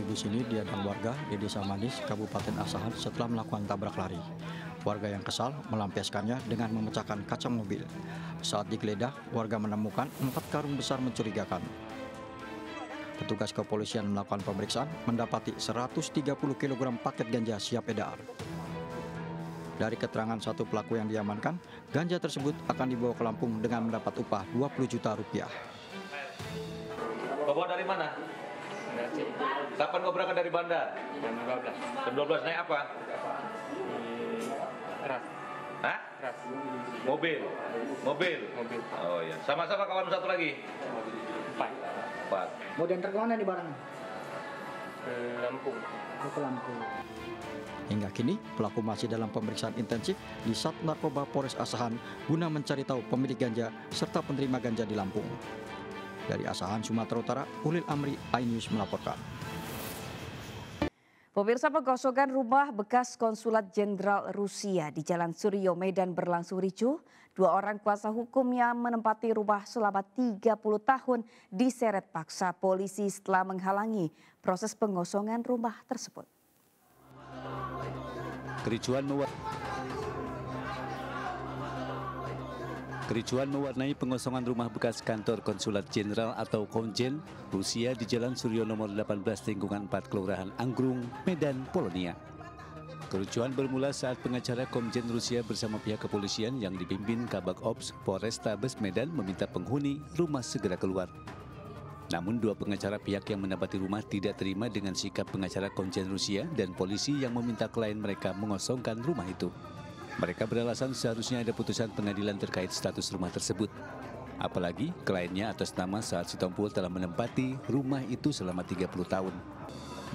Minibus ini diadang warga di Desa Manis, Kabupaten Asahan setelah melakukan tabrak lari. Warga yang kesal melampiaskannya dengan memecahkan kaca mobil. Saat digeledah, warga menemukan 4 karung besar mencurigakan. Petugas kepolisian melakukan pemeriksaan mendapati 130 kg paket ganja siap edar. Dari keterangan satu pelaku yang diamankan, ganja tersebut akan dibawa ke Lampung dengan mendapat upah 20 juta rupiah. Kau bawa dari mana? Kapan kau berangkat dari bandar? Jam 12. Jam 12 naik apa? Keras. Hah? Keras. Mobil. Oh iya. Sama-sama kawan satu lagi. 4. Mau diantar ke mana nih barangnya? Ke Lampung. Ke Lampung. Hingga kini, pelaku masih dalam pemeriksaan intensif di Sat Narkoba Polres Asahan guna mencari tahu pemilik ganja serta penerima ganja di Lampung. Dari Asahan, Sumatera Utara, Ulil Amri, iNews melaporkan. Pemirsa, pengosongan rumah bekas konsulat jenderal Rusia di Jalan Suryo, Medan berlangsung ricuh. 2 orang kuasa hukumnya menempati rumah selama 30 tahun diseret paksa polisi setelah menghalangi proses pengosongan rumah tersebut. Kericuan mewarnai pengosongan rumah bekas kantor konsulat jenderal atau Konjen Rusia di Jalan Suryo nomor 18 lingkungan 4 Kelurahan Anggrung, Medan, Polonia. Kericuan bermula saat pengacara Komjen Rusia bersama pihak kepolisian yang dipimpin Kabak Ops Polrestabes Medan meminta penghuni rumah segera keluar. Namun 2 pengacara pihak yang menempati rumah tidak terima dengan sikap pengacara Komjen Rusia dan polisi yang meminta klien mereka mengosongkan rumah itu. Mereka beralasan seharusnya ada putusan pengadilan terkait status rumah tersebut. Apalagi kliennya atas nama Saad Sitompul telah menempati rumah itu selama 30 tahun.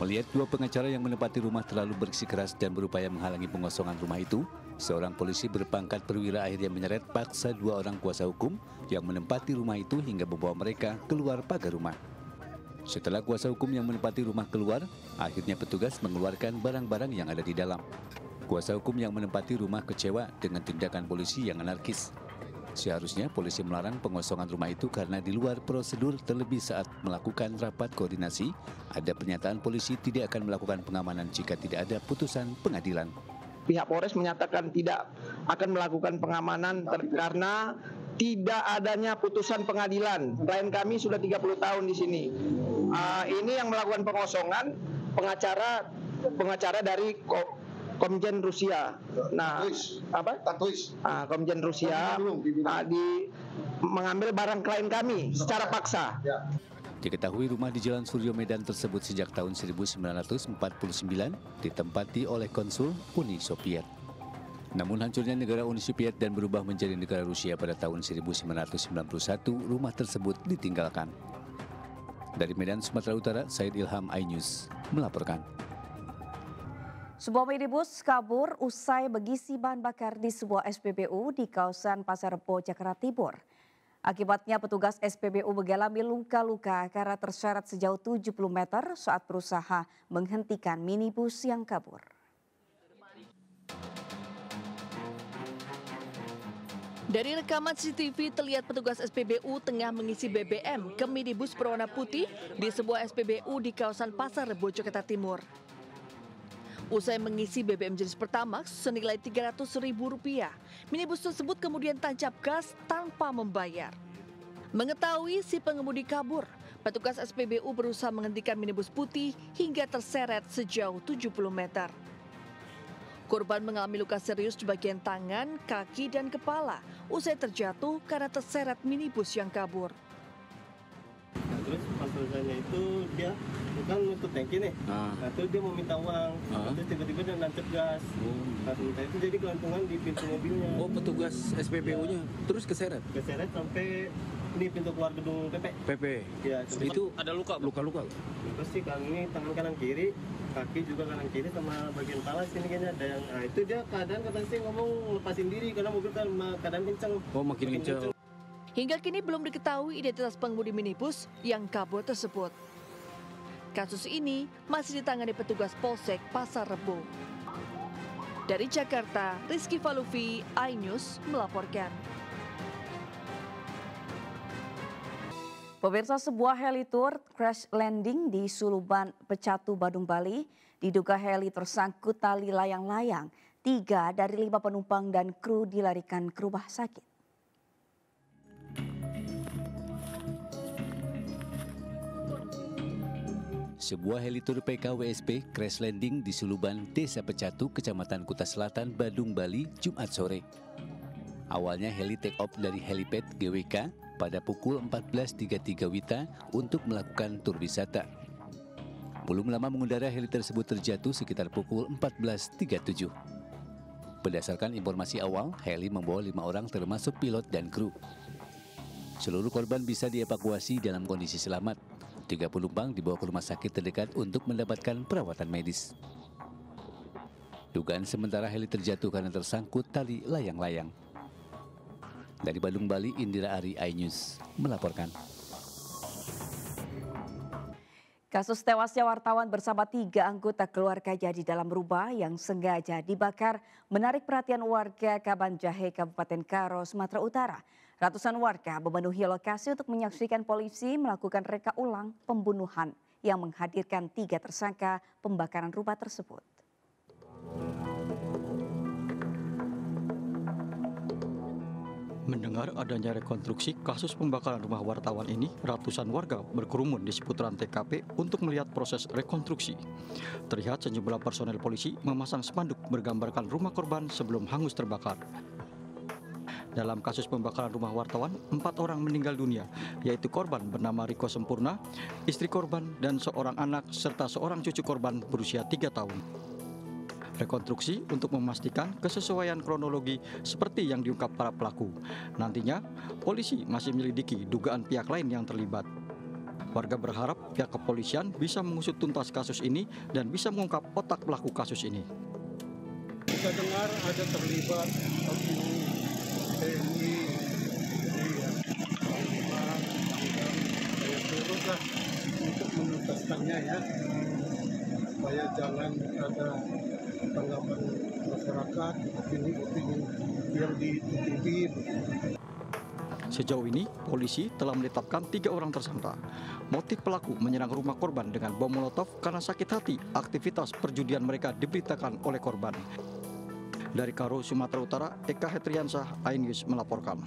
Melihat 2 pengacara yang menempati rumah terlalu bersikeras dan berupaya menghalangi pengosongan rumah itu, seorang polisi berpangkat perwira akhirnya menyeret paksa 2 orang kuasa hukum yang menempati rumah itu hingga membawa mereka keluar pagar rumah. Setelah kuasa hukum yang menempati rumah keluar, akhirnya petugas mengeluarkan barang-barang yang ada di dalam. Kuasa hukum yang menempati rumah kecewa dengan tindakan polisi yang anarkis. Seharusnya polisi melarang pengosongan rumah itu karena di luar prosedur, terlebih saat melakukan rapat koordinasi, ada pernyataan polisi tidak akan melakukan pengamanan jika tidak ada putusan pengadilan. Pihak Polres menyatakan tidak akan melakukan pengamanan karena tidak adanya putusan pengadilan. Klien kami sudah 30 tahun di sini. Ini yang melakukan pengosongan pengacara dari Komjen Rusia. Nah, Komjen Rusia mengambil barang klien kami secara paksa. Diketahui rumah di Jalan Suryo Medan tersebut sejak tahun 1949 ditempati oleh konsul Uni Soviet. Namun hancurnya negara Uni Soviet dan berubah menjadi negara Rusia pada tahun 1991, rumah tersebut ditinggalkan. Dari Medan, Sumatera Utara, Said Ilham, iNews melaporkan. Sebuah minibus kabur usai mengisi bahan bakar di sebuah SPBU di kawasan Pasar Rebo, Jakarta Timur. Akibatnya petugas SPBU mengalami luka-luka karena terseret sejauh 70 meter saat berusaha menghentikan minibus yang kabur. Dari rekaman CCTV terlihat petugas SPBU tengah mengisi BBM ke minibus berwarna putih di sebuah SPBU di kawasan Pasar Rebo, Jakarta Timur. Usai mengisi BBM jenis Pertamax senilai Rp300.000, minibus tersebut kemudian tancap gas tanpa membayar. Mengetahui si pengemudi kabur, petugas SPBU berusaha menghentikan minibus putih hingga terseret sejauh 70 meter. Korban mengalami luka serius di bagian tangan, kaki, dan kepala usai terjatuh karena terseret minibus yang kabur. Terus pas selesainya itu dia bukan nutup tangki nih, nah terus dia mau minta uang, terus tiba-tiba dia nancep gas, nah itu jadi kelantungan di pintu mobilnya. Oh, petugas SPBU-nya terus keseret? Keseret sampai ini pintu keluar gedung PP. Ya, itu ada luka-luka? Terus sih kali ini tangan kanan kiri, kaki juga kanan kiri sama bagian kepala sini kayaknya ada yang, nah itu dia keadaan katanya sih ngomong lepasin diri karena mobil kan keadaan kencang. Oh, makin kencang. Hingga kini belum diketahui identitas pengemudi minibus yang kabur tersebut. Kasus ini masih ditangani petugas Polsek Pasar Rebo. Dari Jakarta, Rizky Falufi, iNews melaporkan. Pemirsa, sebuah heli tour crash landing di Suluban Pecatu, Badung, Bali. Diduga heli tersangkut tali layang-layang. 3 dari 5 penumpang dan kru dilarikan ke rumah sakit. Sebuah heli tour PKWSP crash landing di Suluban, Desa Pecatu, Kecamatan Kuta Selatan, Badung, Bali, Jumat sore. Awalnya heli take off dari helipad GWK pada pukul 14.33 WITA untuk melakukan tur wisata. Belum lama mengudara, heli tersebut terjatuh sekitar pukul 14.37. Berdasarkan informasi awal, heli membawa 5 orang termasuk pilot dan kru. Seluruh korban bisa dievakuasi dalam kondisi selamat. 3 penumpang dibawa ke rumah sakit terdekat untuk mendapatkan perawatan medis. Dugaan sementara heli terjatuh karena tersangkut tali layang-layang. Dari Badung, Bali, Indira Ari, iNews melaporkan. Kasus tewasnya wartawan bersama 3 anggota keluarganya di dalam rumah yang sengaja dibakar menarik perhatian warga Kabanjahe, Kabupaten Karo, Sumatera Utara. Ratusan warga memenuhi lokasi untuk menyaksikan polisi melakukan reka ulang pembunuhan yang menghadirkan 3 tersangka pembakaran rumah tersebut. Mendengar adanya rekonstruksi kasus pembakaran rumah wartawan ini, ratusan warga berkerumun di seputaran TKP untuk melihat proses rekonstruksi. Terlihat sejumlah personel polisi memasang spanduk bergambarkan rumah korban sebelum hangus terbakar. Dalam kasus pembakaran rumah wartawan, 4 orang meninggal dunia, yaitu korban bernama Riko Sempurna, istri korban, dan seorang anak, serta seorang cucu korban berusia 3 tahun. Rekonstruksi untuk memastikan kesesuaian kronologi seperti yang diungkap para pelaku. Nantinya, polisi masih menyelidiki dugaan pihak lain yang terlibat. Warga berharap pihak kepolisian bisa mengusut tuntas kasus ini dan bisa mengungkap otak pelaku kasus ini. Kita dengar ada terlibat oknum TNI, turutlah untuk menuntaskannya ya, supaya jangan ada tanggapan masyarakat, opini-opini yang ditutupi. Sejauh ini, polisi telah menetapkan 3 orang tersangka. Motif pelaku menyerang rumah korban dengan bom molotov karena sakit hati aktivitas perjudian mereka diberitakan oleh korban. Dari Karo, Sumatera Utara, Eka Hetriansah, iNews melaporkan.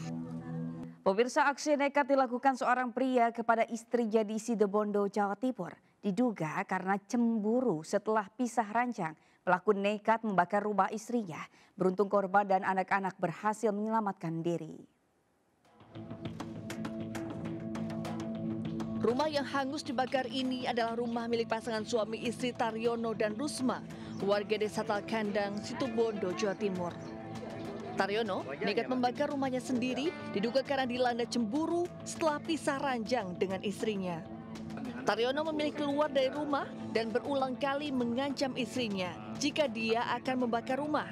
Pemirsa, aksi nekat dilakukan seorang pria kepada istrinya di Situbondo, Jawa Timur. Diduga karena cemburu setelah pisah ranjang. Pelaku nekat membakar rumah istrinya. Beruntung korban dan anak-anak berhasil menyelamatkan diri. Rumah yang hangus dibakar ini adalah rumah milik pasangan suami istri Taryono dan Rusma, warga desa Talkandang, Situbondo, Jawa Timur. Taryono nekat membakar rumahnya sendiri diduga karena dilanda cemburu setelah pisah ranjang dengan istrinya. Taryono memilih keluar dari rumah dan berulang kali mengancam istrinya jika dia akan membakar rumah.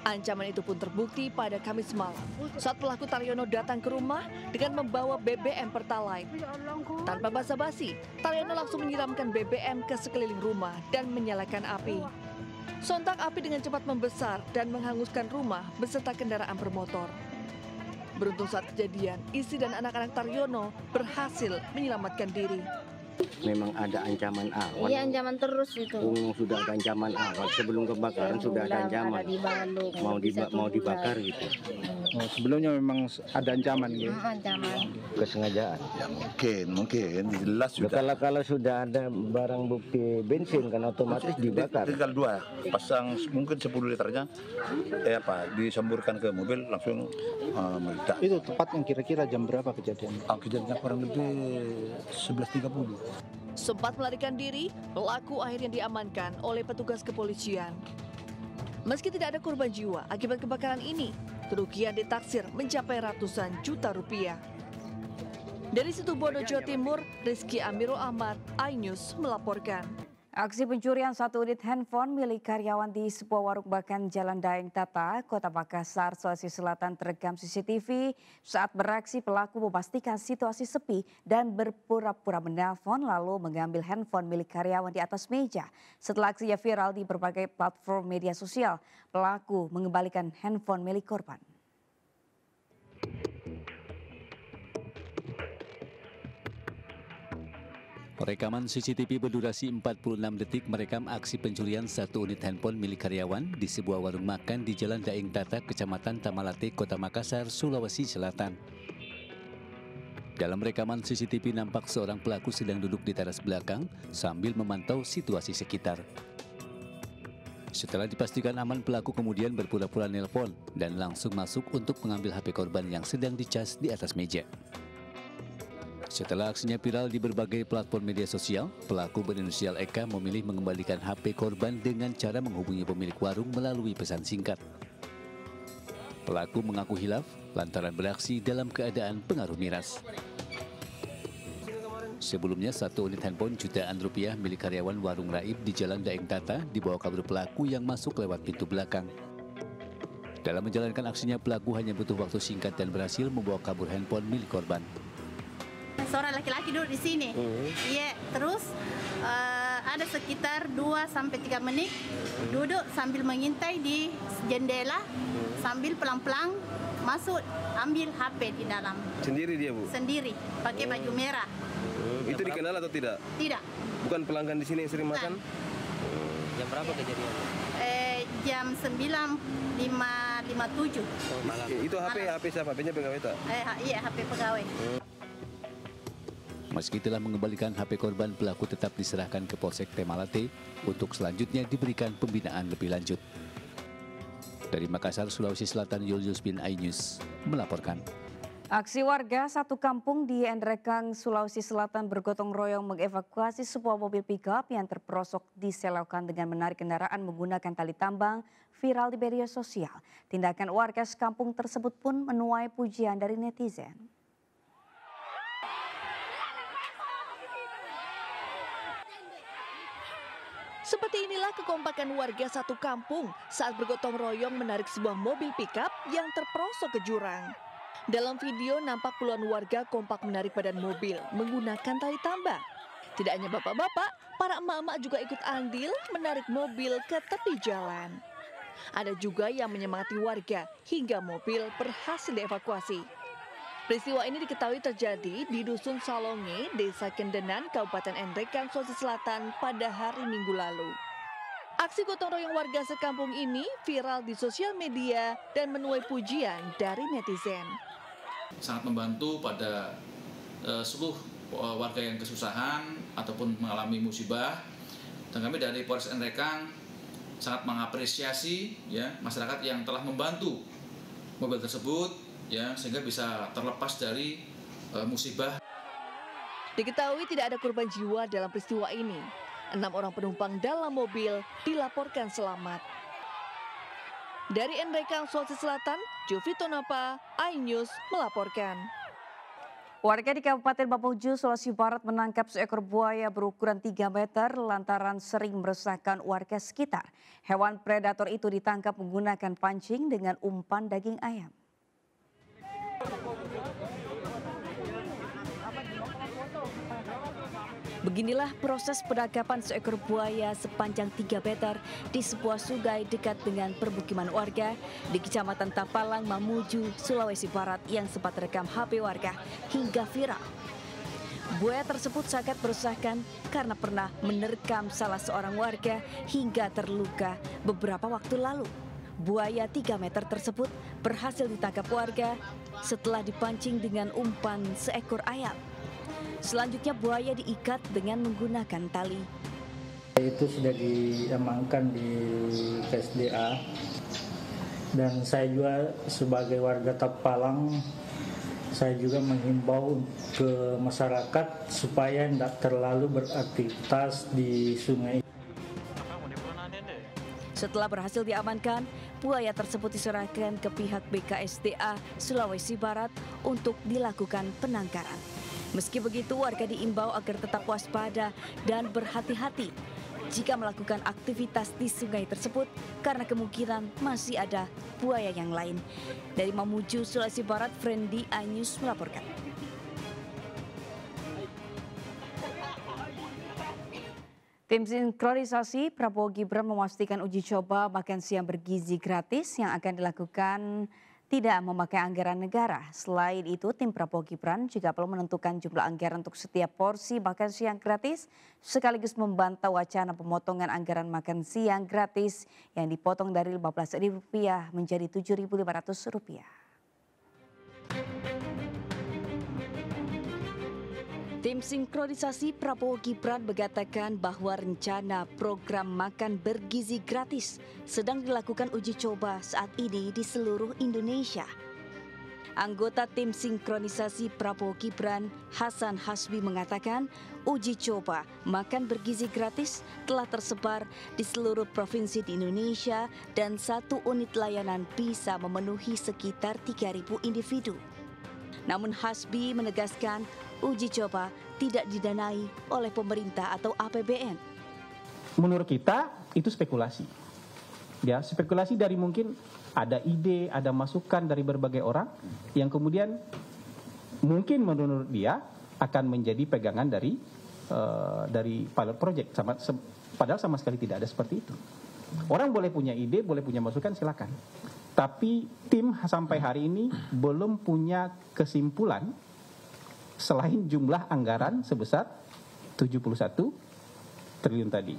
Ancaman itu pun terbukti pada Kamis malam saat pelaku Taryono datang ke rumah dengan membawa BBM Pertalite. Tanpa basa-basi, Taryono langsung menyiramkan BBM ke sekeliling rumah dan menyalakan api. Sontak api dengan cepat membesar dan menghanguskan rumah beserta kendaraan bermotor. Beruntung saat kejadian, istri dan anak-anak Taryono berhasil menyelamatkan diri. Memang ada ancaman awal. Iya, ancaman terus itu. Sudah ada ancaman awal sebelum kebakaran, sudah ada ancaman. Mau dibakar gitu. Oh, sebelumnya memang ada ancaman gitu. Ancaman. Kesengajaan. Ya mungkin jelas sudah. Kalau sudah ada barang bukti bensin kan otomatis dibakar. Tinggal 2, pasang mungkin 10 liternya, disemburkan ke mobil langsung meledak. Itu tepatnya kira-kira jam berapa kejadiannya? Kejadiannya kurang lebih 11.30. Sempat melarikan diri, pelaku akhirnya diamankan oleh petugas kepolisian. Meski tidak ada korban jiwa akibat kebakaran ini, kerugian ditaksir mencapai ratusan juta rupiah. Dari Situbondo, Jawa Timur, Rizky Amirul Ahmad, iNews melaporkan. Aksi pencurian 1 unit handphone milik karyawan di sebuah warung makan Jalan Daeng Tata, Kota Makassar, Sulawesi Selatan terekam CCTV. Saat beraksi, pelaku memastikan situasi sepi dan berpura-pura menelpon lalu mengambil handphone milik karyawan di atas meja. Setelah aksinya viral di berbagai platform media sosial, pelaku mengembalikan handphone milik korban. Rekaman CCTV berdurasi 46 detik merekam aksi pencurian satu unit handphone milik karyawan di sebuah warung makan di Jalan Daeng Tata, Kecamatan Tamalate, Kota Makassar, Sulawesi Selatan. Dalam rekaman CCTV nampak seorang pelaku sedang duduk di teras belakang sambil memantau situasi sekitar. Setelah dipastikan aman, pelaku kemudian berpura-pura nelpon dan langsung masuk untuk mengambil HP korban yang sedang dicas di atas meja. Setelah aksinya viral di berbagai platform media sosial, pelaku berinisial Eka memilih mengembalikan HP korban dengan cara menghubungi pemilik warung melalui pesan singkat. Pelaku mengaku hilaf lantaran beraksi dalam keadaan pengaruh miras. Sebelumnya, satu unit handphone jutaan rupiah milik karyawan warung Raib di Jalan Daeng Tata dibawa kabur pelaku yang masuk lewat pintu belakang. Dalam menjalankan aksinya, pelaku hanya butuh waktu singkat dan berhasil membawa kabur handphone milik korban. Seorang laki-laki duduk di sini. Iya, terus ada sekitar 2-3 menit duduk sambil mengintai di jendela sambil pelan-pelan masuk ambil HP di dalam. Sendiri dia, Bu? Sendiri, pakai baju merah. Itu dikenal atau tidak? Tidak. Bukan pelanggan di sini yang sering makan? Jam berapa kejadian? Jam 9.57. Itu HP siapa? HP-nya pegawai tak? Iya, HP pegawai. Meski telah mengembalikan HP korban, pelaku tetap diserahkan ke Polsek Tamalate untuk selanjutnya diberikan pembinaan lebih lanjut. Dari Makassar, Sulawesi Selatan, Julius bin iNews melaporkan. Aksi warga satu kampung di Endrekang, Sulawesi Selatan bergotong royong mengevakuasi sebuah mobil pickup yang terperosok di selokan dengan menarik kendaraan menggunakan tali tambang viral di media sosial. Tindakan warga sekampung tersebut pun menuai pujian dari netizen. Seperti inilah kekompakan warga satu kampung saat bergotong royong menarik sebuah mobil pickup yang terperosok ke jurang. Dalam video nampak puluhan warga kompak menarik badan mobil menggunakan tali tambang. Tidak hanya bapak-bapak, para emak-emak juga ikut andil menarik mobil ke tepi jalan. Ada juga yang menyemangati warga hingga mobil berhasil dievakuasi. Peristiwa ini diketahui terjadi di Dusun Salonge, Desa Kendenan, Kabupaten Endrekang, Sulawesi Selatan pada hari Minggu lalu. Aksi gotong royong warga sekampung ini viral di sosial media dan menuai pujian dari netizen. Sangat membantu pada seluruh warga yang kesusahan ataupun mengalami musibah. Dan kami dari Polres Endrekang sangat mengapresiasi ya masyarakat yang telah membantu mobil tersebut. Ya, sehingga bisa terlepas dari musibah. Diketahui tidak ada korban jiwa dalam peristiwa ini. 6 orang penumpang dalam mobil dilaporkan selamat. Dari Endrekang, Sulawesi Selatan, Jovi Tonapa, iNews melaporkan. Warga di Kabupaten Mamuju, Sulawesi Barat menangkap seekor buaya berukuran 3 meter lantaran sering meresahkan warga sekitar. Hewan predator itu ditangkap menggunakan pancing dengan umpan daging ayam. Beginilah proses penangkapan seekor buaya sepanjang 3 meter di sebuah sungai dekat dengan permukiman warga di Kecamatan Tapalang, Mamuju, Sulawesi Barat yang sempat rekam HP warga hingga viral. Buaya tersebut sangat meresahkan karena pernah menerkam salah seorang warga hingga terluka beberapa waktu lalu. Buaya 3 meter tersebut berhasil ditangkap warga setelah dipancing dengan umpan seekor ayam. Selanjutnya buaya diikat dengan menggunakan tali. Itu sudah diamankan di KSDA dan saya juga sebagai warga Tapalang, saya juga menghimbau ke masyarakat supaya tidak terlalu beraktivitas di sungai. Setelah berhasil diamankan, buaya tersebut diserahkan ke pihak BKSDA Sulawesi Barat untuk dilakukan penangkaran. Meski begitu, warga diimbau agar tetap waspada dan berhati-hati jika melakukan aktivitas di sungai tersebut karena kemungkinan masih ada buaya yang lain. Dari Mamuju, Sulawesi Barat, Friendly iNews melaporkan. Tim sinkronisasi Prabowo Gibran memastikan uji coba makan siang bergizi gratis yang akan dilakukan tidak memakai anggaran negara. Selain itu, tim Prabowo Gibran juga perlu menentukan jumlah anggaran untuk setiap porsi makan siang gratis, sekaligus membantah wacana pemotongan anggaran makan siang gratis yang dipotong dari Rp15.000 menjadi Rp7.500. Tim sinkronisasi Prabowo Gibran mengatakan bahwa rencana program makan bergizi gratis sedang dilakukan uji coba saat ini di seluruh Indonesia. Anggota tim sinkronisasi Prabowo Gibran, Hasan Hasbi, mengatakan uji coba makan bergizi gratis telah tersebar di seluruh provinsi di Indonesia dan 1 unit layanan bisa memenuhi sekitar 3.000 individu. Namun Hasbi menegaskan uji coba tidak didanai oleh pemerintah atau APBN. Menurut kita itu spekulasi. Ya, spekulasi dari mungkin ada ide, ada masukan dari berbagai orang yang kemudian mungkin menurut dia akan menjadi pegangan dari pilot project. Padahal sama sekali tidak ada seperti itu. Orang boleh punya ide, boleh punya masukan, silakan. Tapi tim sampai hari ini belum punya kesimpulan selain jumlah anggaran sebesar 71 triliun tadi.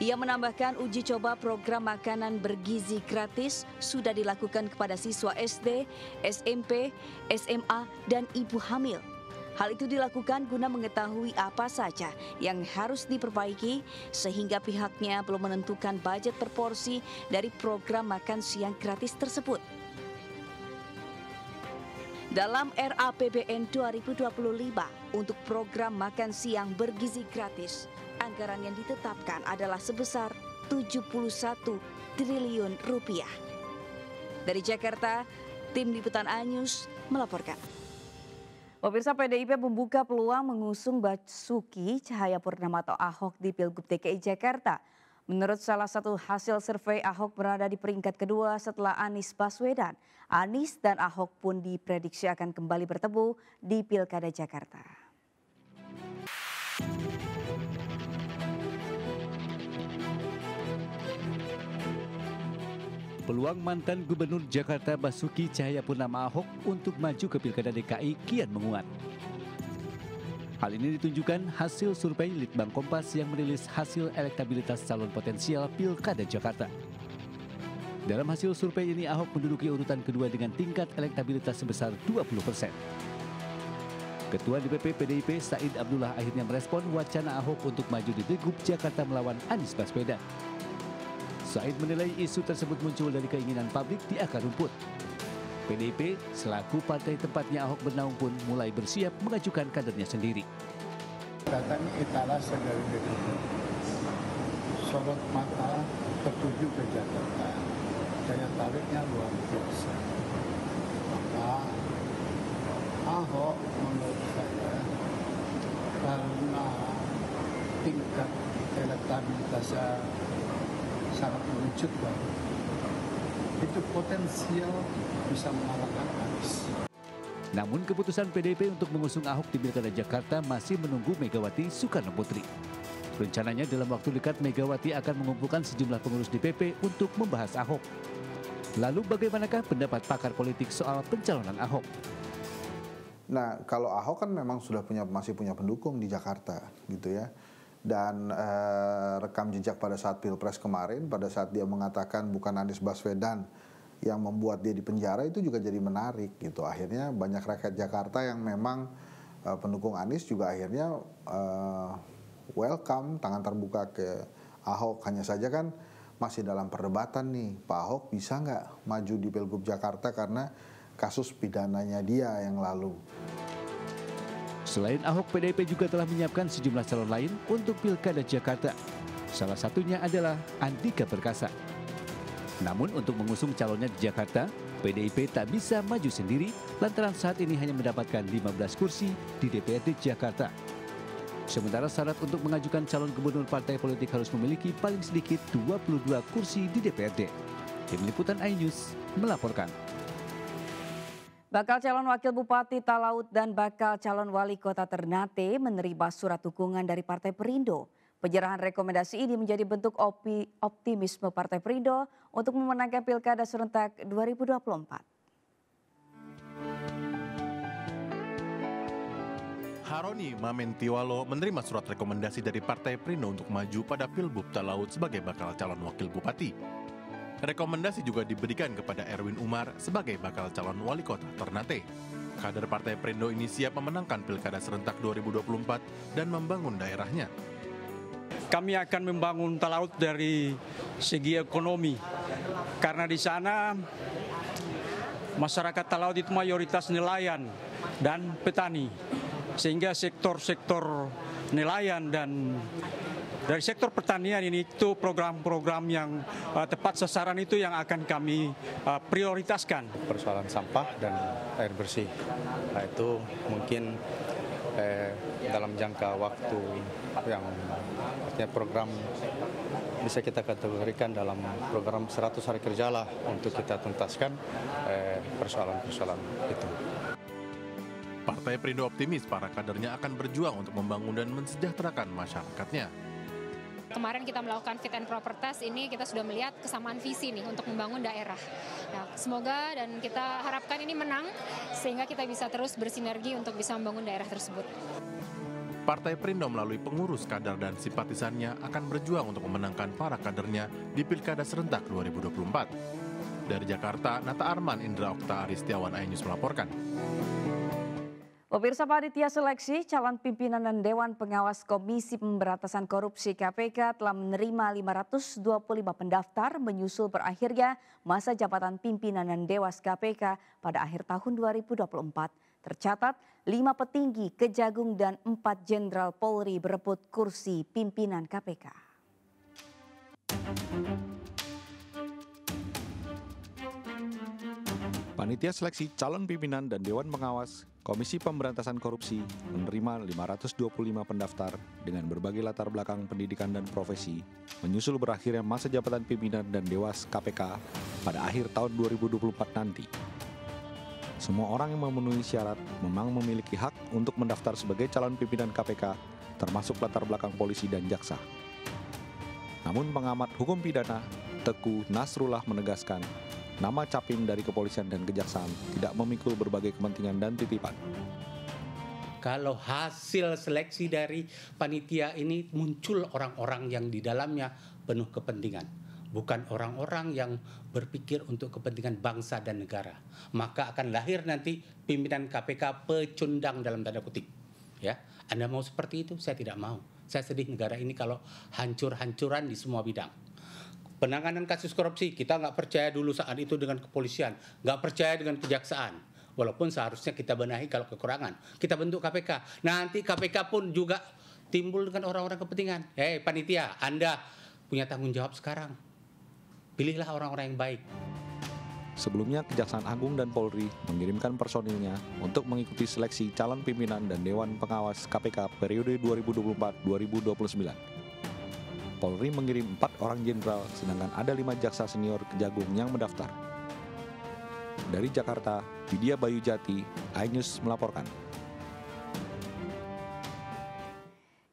Ia menambahkan uji coba program makanan bergizi gratis sudah dilakukan kepada siswa SD, SMP, SMA, dan ibu hamil. Hal itu dilakukan guna mengetahui apa saja yang harus diperbaiki sehingga pihaknya belum menentukan budget per porsi dari program makan siang gratis tersebut. Dalam RAPBN 2025 untuk program makan siang bergizi gratis, anggaran yang ditetapkan adalah sebesar Rp71 triliun. Dari Jakarta, tim liputan Anyus melaporkan. Pemirsa, PDIP membuka peluang mengusung Basuki Cahayapurnama atau Ahok di Pilgub DKI Jakarta. Menurut salah satu hasil survei, Ahok berada di peringkat kedua setelah Anies Baswedan. Anies dan Ahok pun diprediksi akan kembali bertemu di Pilkada Jakarta. Peluang mantan Gubernur Jakarta Basuki Cahayapurnama Ahok untuk maju ke Pilkada DKI kian menguat. Hal ini ditunjukkan hasil survei Litbang Kompas yang merilis hasil elektabilitas calon potensial Pilkada Jakarta. Dalam hasil survei ini, Ahok menduduki urutan kedua dengan tingkat elektabilitas sebesar 20%. Ketua DPP PDIP Said Abdullah akhirnya merespon wacana Ahok untuk maju di Pilgub Jakarta melawan Anies Baswedan. Said menilai isu tersebut muncul dari keinginan publik di akar rumput. PDIP selaku partai tempatnya Ahok bernaung pun mulai bersiap mengajukan kadernya sendiri. Datangnya etalase dari PDIP. Sorot mata tertuju ke Jakarta. Daya tariknya luar biasa. Maka Ahok menurut saya karena tingkat elektabilitasnya sangat mengejutkan, itu potensial bisa mengalahkan Anies. Namun keputusan PDIP untuk mengusung Ahok di Pilkada Jakarta masih menunggu Megawati Soekarno Putri. Rencananya dalam waktu dekat Megawati akan mengumpulkan sejumlah pengurus DPP untuk membahas Ahok. Lalu bagaimanakah pendapat pakar politik soal pencalonan Ahok? Nah, kalau Ahok kan memang masih punya pendukung di Jakarta gitu ya. Dan rekam jejak pada saat Pilpres kemarin, pada saat dia mengatakan bukan Anies Baswedan yang membuat dia di penjara, itu juga jadi menarik gitu. Akhirnya banyak rakyat Jakarta yang memang pendukung Anies juga akhirnya welcome, tangan terbuka ke Ahok. Hanya saja kan masih dalam perdebatan nih, Pak Ahok bisa nggak maju di Pilgub Jakarta karena kasus pidananya dia yang lalu. Selain Ahok, PDIP juga telah menyiapkan sejumlah calon lain untuk Pilkada Jakarta. Salah satunya adalah Andika Perkasa. Namun untuk mengusung calonnya di Jakarta, PDIP tak bisa maju sendiri lantaran saat ini hanya mendapatkan 15 kursi di DPRD Jakarta. Sementara syarat untuk mengajukan calon gubernur partai politik harus memiliki paling sedikit 22 kursi di DPRD. Tim Liputan iNews melaporkan. Bakal calon wakil bupati Talaut dan bakal calon wali kota Ternate menerima surat dukungan dari Partai Perindo. Penyerahan rekomendasi ini menjadi bentuk optimisme Partai Perindo untuk memenangkan Pilkada serentak 2024. Haroni Mamentiwalo menerima surat rekomendasi dari Partai Perindo untuk maju pada Pilbub Talaut sebagai bakal calon wakil bupati. Rekomendasi juga diberikan kepada Erwin Umar sebagai bakal calon wali kota Ternate. Kader Partai Perindo ini siap memenangkan Pilkada serentak 2024 dan membangun daerahnya. Kami akan membangun Talaut dari segi ekonomi, karena di sana masyarakat Talaut itu mayoritas nelayan dan petani. Sehingga sektor-sektor nelayan dan dari sektor pertanian ini itu program-program yang tepat sasaran itu yang akan kami prioritaskan. Persoalan sampah dan air bersih, nah itu mungkin dalam jangka waktu yang artinya program bisa kita kategorikan dalam program 100 hari kerja lah untuk kita tuntaskan persoalan-persoalan itu. Partai Perindo optimis para kadernya akan berjuang untuk membangun dan mensejahterakan masyarakatnya. Kemarin kita melakukan fit and proper test, ini kita sudah melihat kesamaan visi nih untuk membangun daerah. Nah, semoga dan kita harapkan ini menang sehingga kita bisa terus bersinergi untuk bisa membangun daerah tersebut. Partai Perindo melalui pengurus, kader dan simpatisannya akan berjuang untuk memenangkan para kadernya di Pilkada serentak 2024. Dari Jakarta, Nata Arman, Indra Okta, Aristiawan, iNews melaporkan. Pemirsa, panitia seleksi calon pimpinan dan Dewan Pengawas Komisi Pemberantasan Korupsi KPK telah menerima 525 pendaftar menyusul berakhirnya masa jabatan pimpinan dan Dewas KPK pada akhir tahun 2024. Tercatat 5 petinggi, kejagung dan 4 jenderal Polri berebut kursi pimpinan KPK. Panitia seleksi calon pimpinan dan Dewan Pengawas Komisi Pemberantasan Korupsi menerima 525 pendaftar dengan berbagai latar belakang pendidikan dan profesi, menyusul berakhirnya masa jabatan pimpinan dan Dewas KPK pada akhir tahun 2024 nanti. Semua orang yang memenuhi syarat memang memiliki hak untuk mendaftar sebagai calon pimpinan KPK, termasuk latar belakang polisi dan jaksa. Namun pengamat hukum pidana Teguh Nasrullah menegaskan, nama capim dari kepolisian dan kejaksaan tidak memikul berbagai kepentingan dan titipan. Kalau hasil seleksi dari panitia ini muncul orang-orang yang di dalamnya penuh kepentingan, bukan orang-orang yang berpikir untuk kepentingan bangsa dan negara, maka akan lahir nanti pimpinan KPK pecundang dalam tanda kutip. Ya, Anda mau seperti itu? Saya tidak mau. Saya sedih negara ini kalau hancur-hancuran di semua bidang. Penanganan kasus korupsi, kita nggak percaya dulu saat itu dengan kepolisian, nggak percaya dengan kejaksaan. Walaupun seharusnya kita benahi kalau kekurangan. Kita bentuk KPK. Nanti KPK pun juga timbul dengan orang-orang kepentingan. Hei panitia, Anda punya tanggung jawab sekarang. Pilihlah orang-orang yang baik. Sebelumnya, Kejaksaan Agung dan Polri mengirimkan personilnya untuk mengikuti seleksi calon pimpinan dan Dewan Pengawas KPK periode 2024-2029. Polri mengirim 4 orang jenderal, sedangkan ada 5 jaksa senior kejagung yang mendaftar. Dari Jakarta, Widya Bayu Jati, iNews melaporkan.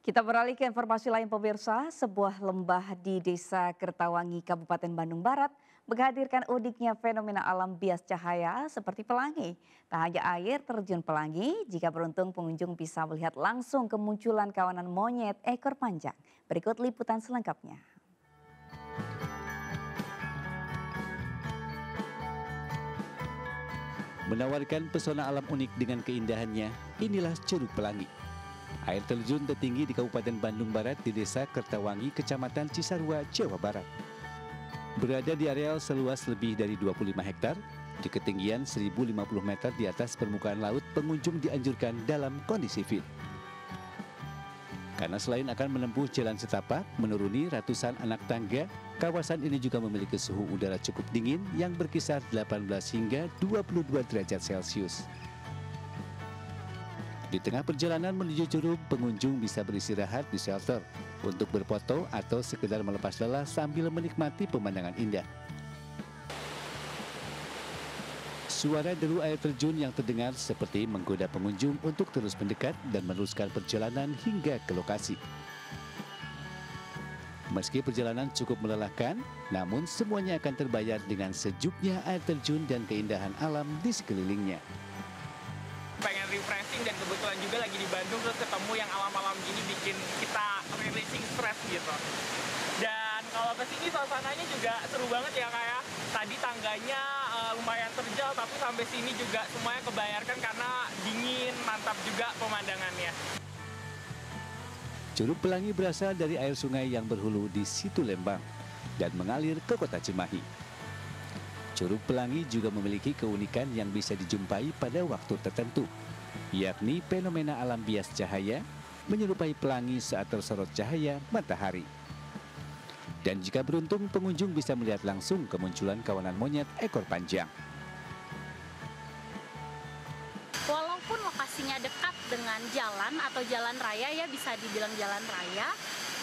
Kita beralih ke informasi lain pemirsa, sebuah lembah di Desa Kertawangi, Kabupaten Bandung Barat menghadirkan uniknya fenomena alam bias cahaya seperti pelangi. Tak hanya air terjun pelangi, jika beruntung pengunjung bisa melihat langsung kemunculan kawanan monyet ekor panjang. Berikut liputan selengkapnya. Menawarkan pesona alam unik dengan keindahannya, inilah Curug Pelangi. Air terjun tertinggi di Kabupaten Bandung Barat di Desa Kertawangi, Kecamatan Cisarua, Jawa Barat. Berada di areal seluas lebih dari 25 hektar, di ketinggian 1050 meter di atas permukaan laut, pengunjung dianjurkan dalam kondisi fit. Karena selain akan menempuh jalan setapak, menuruni ratusan anak tangga, kawasan ini juga memiliki suhu udara cukup dingin yang berkisar 18 hingga 22 derajat Celcius. Di tengah perjalanan menuju curug, pengunjung bisa beristirahat di shelter untuk berfoto atau sekedar melepas lelah sambil menikmati pemandangan indah. Suara deru air terjun yang terdengar seperti menggoda pengunjung untuk terus mendekat dan meneruskan perjalanan hingga ke lokasi. Meski perjalanan cukup melelahkan, namun semuanya akan terbayar dengan sejuknya air terjun dan keindahan alam di sekelilingnya. Pengen refreshing dan kebetulan juga lagi di Bandung, terus ketemu yang alam-alam gini bikin kita releasing stress gitu. Dan kalau kesini suasananya juga seru banget ya, kayak tadi tangganya lumayan terjal, tapi sampai sini juga semuanya kebayarkan karena dingin, mantap juga pemandangannya. Curug Pelangi berasal dari air sungai yang berhulu di Situ Lembang dan mengalir ke kota Cimahi. Curug Pelangi juga memiliki keunikan yang bisa dijumpai pada waktu tertentu, yakni fenomena alam bias cahaya menyerupai pelangi saat tersorot cahaya matahari. Dan jika beruntung, pengunjung bisa melihat langsung kemunculan kawanan monyet ekor panjang. Walaupun lokasinya dekat dengan jalan atau jalan raya, ya bisa dibilang jalan raya,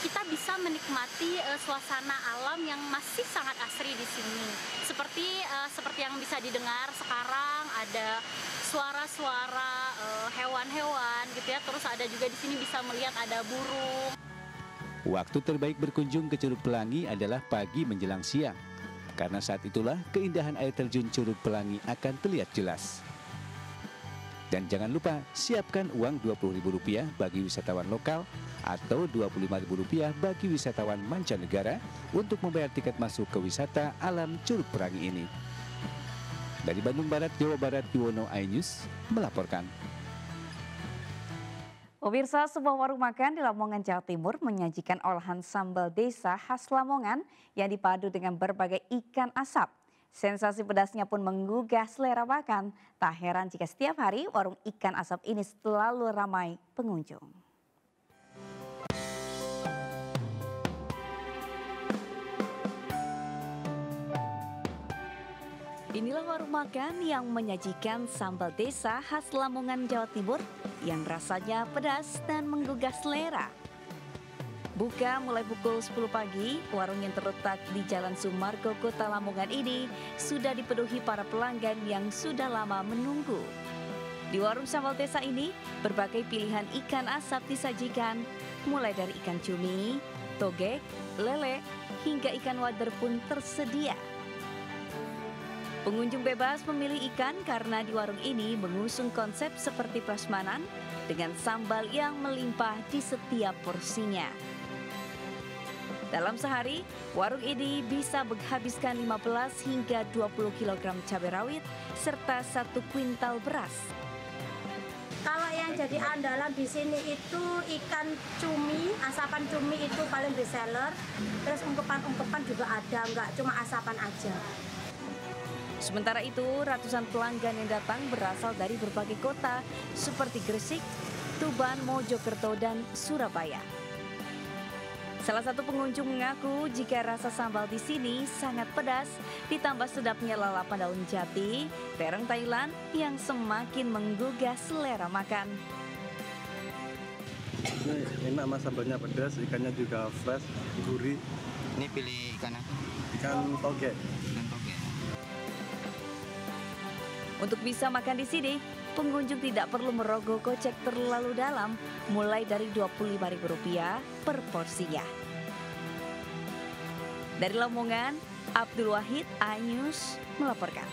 kita bisa menikmati suasana alam yang masih sangat asri di sini. Seperti yang bisa didengar sekarang, ada suara-suara hewan-hewan gitu ya. Terus ada juga di sini bisa melihat ada burung. Waktu terbaik berkunjung ke Curug Pelangi adalah pagi menjelang siang, karena saat itulah keindahan air terjun Curug Pelangi akan terlihat jelas. Dan jangan lupa siapkan uang Rp20.000 bagi wisatawan lokal atau Rp25.000 bagi wisatawan mancanegara untuk membayar tiket masuk ke wisata alam Curug Pelangi ini. Dari Bandung Barat, Jawa Barat, Yuwono iNews melaporkan. Pemirsa, sebuah warung makan di Lamongan, Jawa Timur menyajikan olahan sambal desa khas Lamongan yang dipadu dengan berbagai ikan asap. Sensasi pedasnya pun menggugah selera makan. Tak heran jika setiap hari warung ikan asap ini selalu ramai pengunjung. Inilah warung makan yang menyajikan sambal desa khas Lamongan, Jawa Timur yang rasanya pedas dan menggugah selera. Buka mulai pukul 10 pagi, warung yang terletak di Jalan Sumargo, Kota Lamongan ini sudah dipenuhi para pelanggan yang sudah lama menunggu. Di warung sambal desa ini, berbagai pilihan ikan asap disajikan, mulai dari ikan cumi, togek, lele, hingga ikan wader pun tersedia. Pengunjung bebas memilih ikan karena di warung ini mengusung konsep seperti prasmanan dengan sambal yang melimpah di setiap porsinya. Dalam sehari, warung ini bisa menghabiskan 15 hingga 20 kg cabai rawit serta 1 kuintal beras. Kalau yang jadi andalan di sini itu ikan cumi, asapan cumi itu paling bestseller. Terus ungkepan-ungkepan juga ada, nggak cuma asapan aja. Sementara itu, ratusan pelanggan yang datang berasal dari berbagai kota seperti Gresik, Tuban, Mojokerto, dan Surabaya. Salah satu pengunjung mengaku jika rasa sambal di sini sangat pedas, ditambah sedapnya lalapan daun jati, terong Thailand yang semakin menggugah selera makan. Ini enak mas, sambalnya pedas, ikannya juga fresh, gurih. Ini pilih ikan apa? Ikan toge. Untuk bisa makan di sini, pengunjung tidak perlu merogoh kocek terlalu dalam, mulai dari Rp25.000 per porsinya. Dari Lamongan, Abdul Wahid, iNews melaporkan.